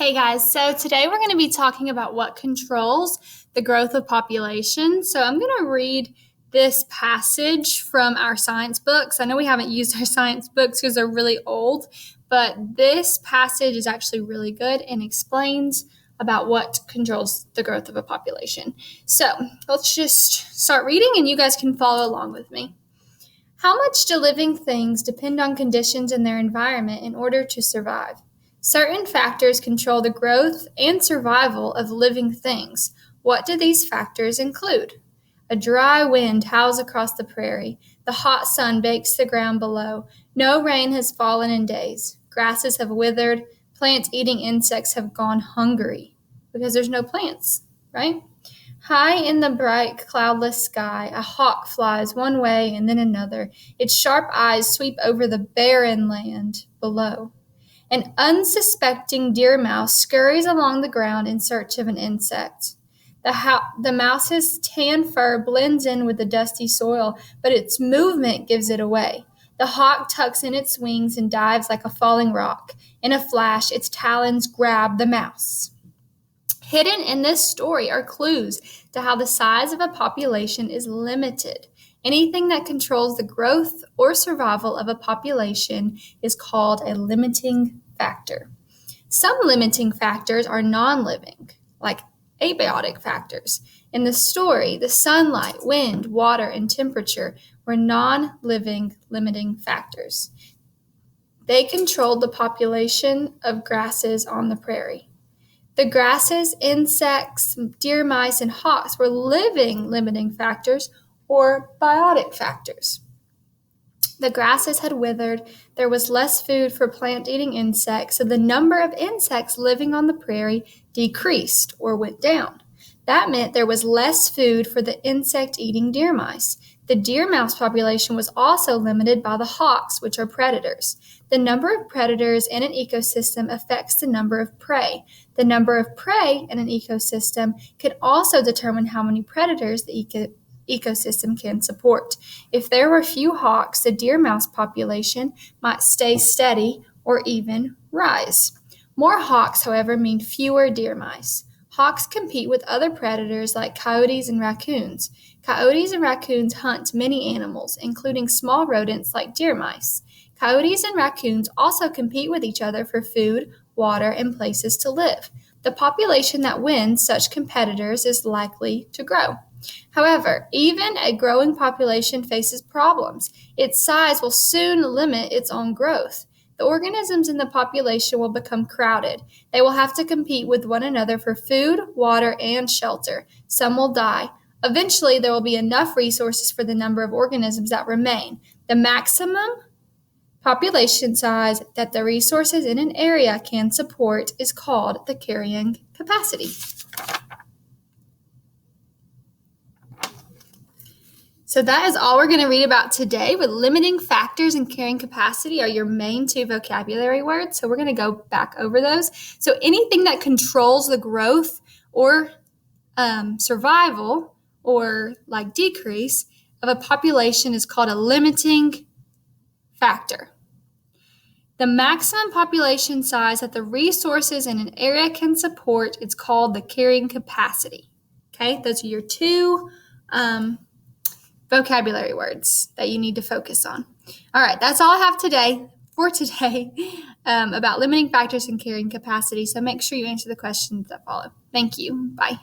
Hey guys, so today we're going to be talking about what controls the growth of population. So I'm going to read this passage from our science books. I know we haven't used our science books because they're really old, but this passage is actually really good and explains about what controls the growth of a population. So let's just start reading and you guys can follow along with me. How much do living things depend on conditions in their environment in order to survive? Certain factors control the growth and survival of living things. What do these factors include? A dry wind howls across the prairie. The hot sun bakes the ground below. No rain has fallen in days. Grasses have withered. Plant-eating insects have gone hungry because there's no plants, right? High in the bright, cloudless sky, a hawk flies one way and then another. Its sharp eyes sweep over the barren land below. An unsuspecting deer mouse scurries along the ground in search of an insect. The mouse's tan fur blends in with the dusty soil, but its movement gives it away. The hawk tucks in its wings and dives like a falling rock. In a flash, its talons grab the mouse. Hidden in this story are clues to how the size of a population is limited. Anything that controls the growth or survival of a population is called a limiting factor. Some limiting factors are non-living, like abiotic factors. In the story, the sunlight, wind, water, and temperature were non-living limiting factors. They controlled the population of grasses on the prairie. The grasses, insects, deer mice, and hawks were living limiting factors or biotic factors. The grasses had withered, there was less food for plant-eating insects, so the number of insects living on the prairie decreased or went down. That meant there was less food for the insect-eating deer mice. The deer mouse population was also limited by the hawks, which are predators. The number of predators in an ecosystem affects the number of prey. The number of prey in an ecosystem can also determine how many predators the ecosystem can support. If there were few hawks, the deer mouse population might stay steady or even rise. More hawks, however, mean fewer deer mice. Hawks compete with other predators like coyotes and raccoons. Coyotes and raccoons hunt many animals, including small rodents like deer mice. Coyotes and raccoons also compete with each other for food, water, and places to live. The population that wins such competitors is likely to grow. However, even a growing population faces problems. Its size will soon limit its own growth. The organisms in the population will become crowded. They will have to compete with one another for food, water, and shelter. Some will die. Eventually, there will be enough resources for the number of organisms that remain. The maximum population size that the resources in an area can support is called the carrying capacity. So that is all we're going to read about today. With limiting factors and carrying capacity are your main two vocabulary words. So we're going to go back over those. So anything that controls the growth or survival or like decrease of a population is called a limiting factor. The maximum population size that the resources in an area can support is called the carrying capacity. Okay, those are your two vocabulary words that you need to focus on. All right, that's all I have today about limiting factors and carrying capacity. So make sure you answer the questions that follow. Thank you. Bye.